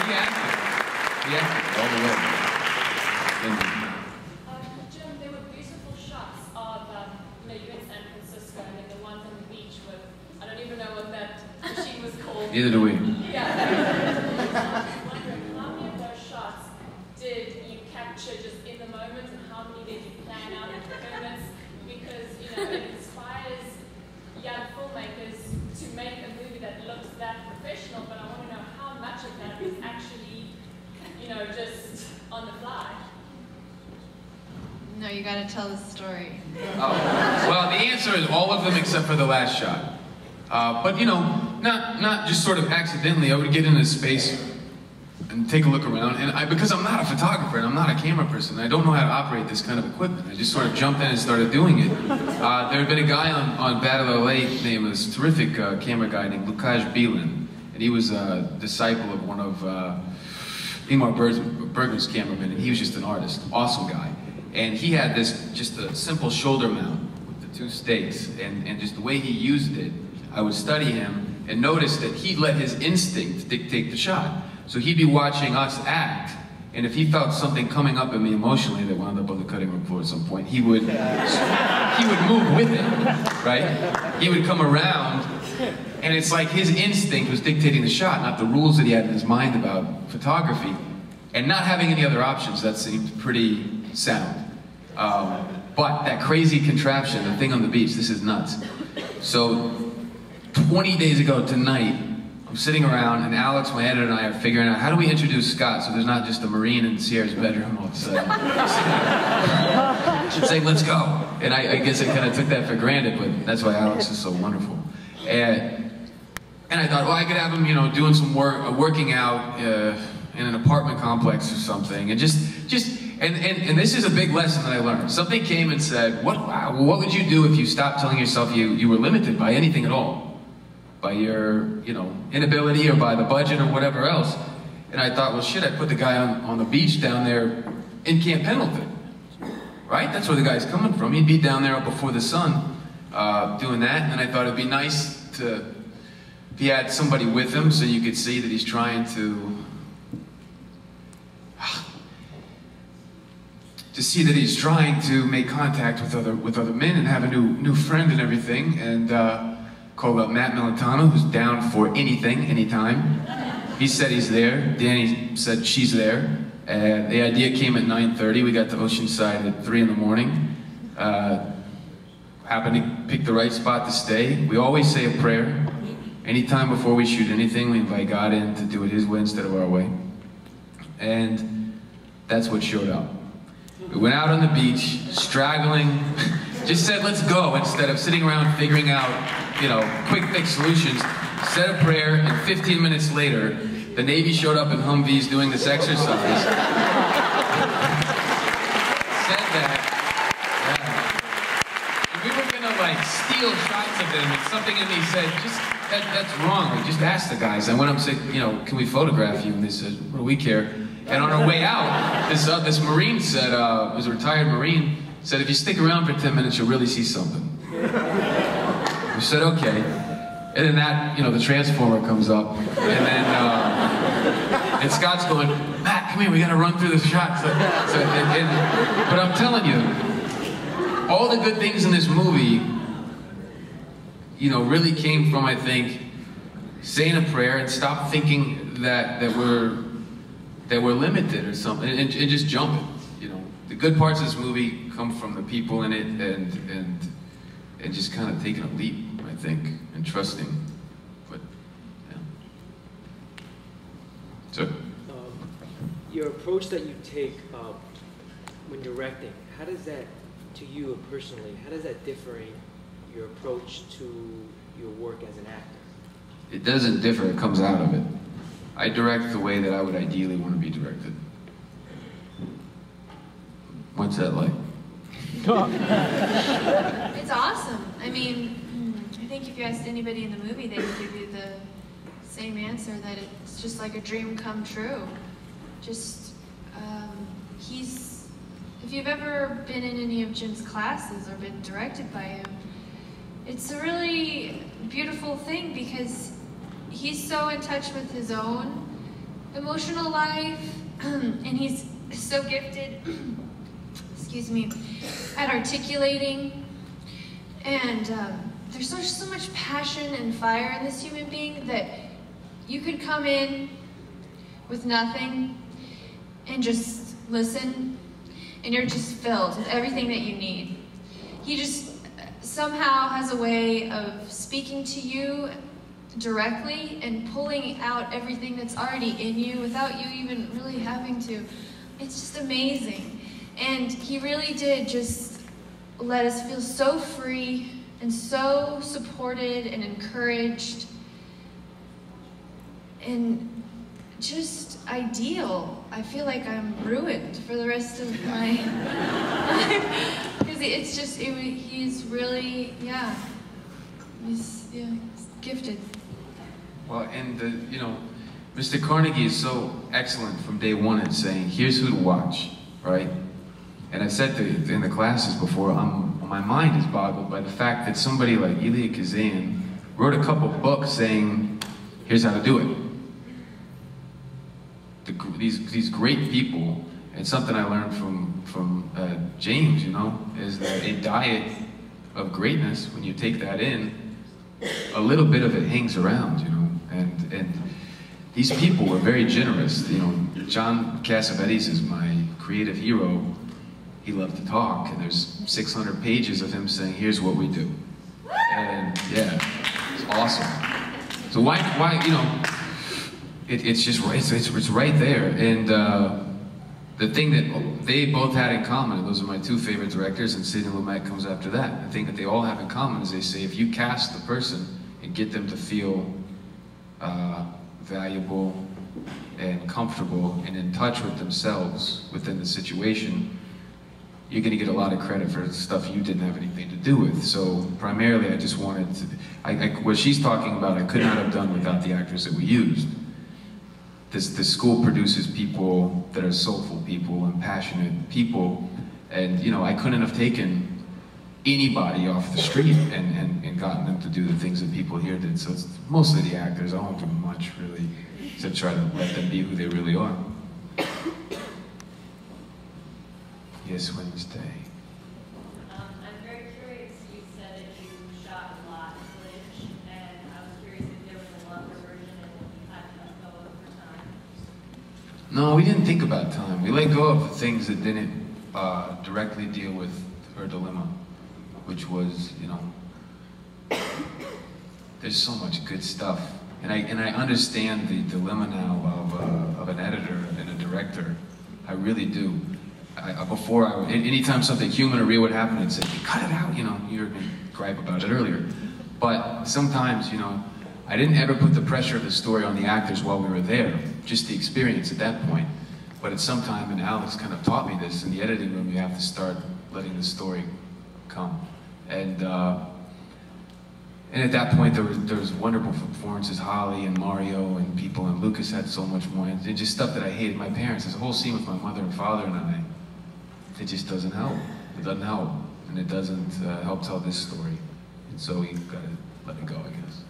he acted. He acted all the way. Jim, there were beautiful shots of you in San Francisco, and then the ones on the beach with, I don't even know what that machine was called. Neither do we. Yeah. I'm wondering, how many of those shots did you capture just in the moment, and how many did you plan out in advance? Because, it inspires young filmmakers to make a movie that looks that professional, but I want to know how much of that is actually, just on the fly. No, you gotta tell the story. Oh. Well, the answer is all of them except for the last shot. But not just sort of accidentally. I would get in a space and take a look around, and because I'm not a photographer and I'm not a camera person, I don't know how to operate this kind of equipment. I just sort of jumped in and started doing it. There had been a guy on Battle LA named, this terrific camera guy named Lukasz Bielin, and he was a disciple of one of Ingmar Bergman's cameramen, and he was just an artist, awesome guy. And he had just a simple shoulder mount with the 2 stakes, and just the way he used it, I would study him and notice that he let his instinct dictate the shot. So he'd be watching us act, and if he felt something coming up in me emotionally that wound up on the cutting room floor at some point, he would move with it, right? He would come around, and it's like his instinct was dictating the shot, not the rules that he had in his mind about photography. And not having any other options, that seemed pretty sound. But that crazy contraption, the thing on the beach, this is nuts. So 20 days ago tonight, I'm sitting around, and Alex, my editor, and I are figuring out how do we introduce Scott so there's not just a Marine in Sierra's bedroom all of a sudden. Should say, let's go. And I guess I kind of took that for granted, but that's why Alex is so wonderful. And I thought, well, I could have him, doing some working out in an apartment complex or something, and and this is a big lesson that I learned. Something came and said, what would you do if you stopped telling yourself you were limited by anything at all? By your, inability, or by the budget, or whatever else. And I thought, well, shit, I put the guy on the beach down there in Camp Pendleton, right? That's where the guy's coming from. He'd be down there up before the sun doing that, and I thought it'd be nice if he had somebody with him so you could see that he's trying to make contact with other men and have a new friend and everything. And called up Matt Militano, who's down for anything, anytime. He said he's there. Danny said she's there. The idea came at 9:30. We got to Oceanside at 3 in the morning. Happened to pick the right spot to stay. We always say a prayer. Anytime before we shoot anything, we invite God in to do it His way instead of our way. And that's what showed up. We went out on the beach, straggling, just said, let's go, instead of sitting around figuring out, quick fix solutions. Said a prayer, and 15 minutes later, the Navy showed up in Humvees doing this exercise. Said that. Yeah. And we were gonna steal shots of them, and something in me said, that's wrong. We just asked the guys. I went up and said, can we photograph you? And they said, what do we care? And on our way out, this Marine said, was a retired Marine, said, if you stick around for 10 minutes, you'll really see something. We said, okay. And then that, the transformer comes up, and then, and Scott's going, Matt, come here, we gotta run through this shot. But I'm telling you, all the good things in this movie, really came from, I think, saying a prayer and stop thinking that we're limited or something, and just jumping. The good parts of this movie come from the people in it, and just kind of taking a leap, I think, and trusting. But yeah. So your approach that you take when you're directing, how does that, to you personally, how does that differ in your approach to your work as an actor? It doesn't differ, it comes out of it. I direct the way that I would ideally want to be directed. What's that like? It's awesome. I mean, I think if you asked anybody in the movie, they would give you the same answer, that it's just like a dream come true. If you've ever been in any of Jim's classes or been directed by him, it's a really beautiful thing because he's so in touch with his own emotional life, and he's so gifted, excuse me, at articulating. And there's so much passion and fire in this human being that you could come in with nothing and just listen, and you're just filled with everything that you need. He just somehow has a way of speaking to you directly and pulling out everything that's already in you without you even really having to. It's just amazing. And he really did just let us feel so free and so supported and encouraged and just ideal. I feel like I'm ruined for the rest of my life. Because it's just, he's really, yeah, he's gifted. Well, and you know, Mr. Carnegie is so excellent from day one at saying, here's who to watch, right? And I said in the classes before, my mind is boggled by the fact that somebody like Elia Kazan wrote a couple books saying, here's how to do it. These great people, and something I learned from James, you know, is that a diet of greatness, when you take that in, a little bit of it hangs around, you know, and these people were very generous. You know, John Cassavetes is my creative hero. He loved to talk, and there's 600 pages of him saying, here's what we do. And yeah, it's awesome. So why you know, it's just right, it's right there. And the thing that they both had in common, and those are my two favorite directors, and Sidney Lumet comes after that. The thing that they all have in common is they say, if you cast the person and get them to feel valuable and comfortable and in touch with themselves within the situation, you're going to get a lot of credit for stuff you didn't have anything to do with. So primarily I just wanted to, what she's talking about I could not have done without the actors that we used. The school produces people that are soulful people and passionate people, and you know, I couldn't have taken anybody off the street and gotten them to do the things that people here did. So it's mostly the actors. I won't do much really to try to let them be who they really are. Yes, Wednesday. I'm very curious. You said that you shot a lot of footage, and I was curious if there was a longer version and if you had to let go of it for time. No, we didn't think about time. We let go of the things that didn't directly deal with her dilemma, which was, you know, there's so much good stuff, and I understand the dilemma now of an editor and a director. I really do. Anytime something human or real would happen, I'd say, cut it out, you know, you heard me gripe about it earlier. But sometimes, you know, I didn't ever put the pressure of the story on the actors while we were there, just the experience at that point. But at some time, and Alex kind of taught me this, in the editing room you have to start letting the story come. And at that point there was wonderful performances, Holly and Mario and people, and Lucas had so much more, and just stuff that I hated. My parents, there's a whole scene with my mother and father and I, it just doesn't help. It doesn't help, and it doesn't help tell this story. And so you gotta let it go, I guess.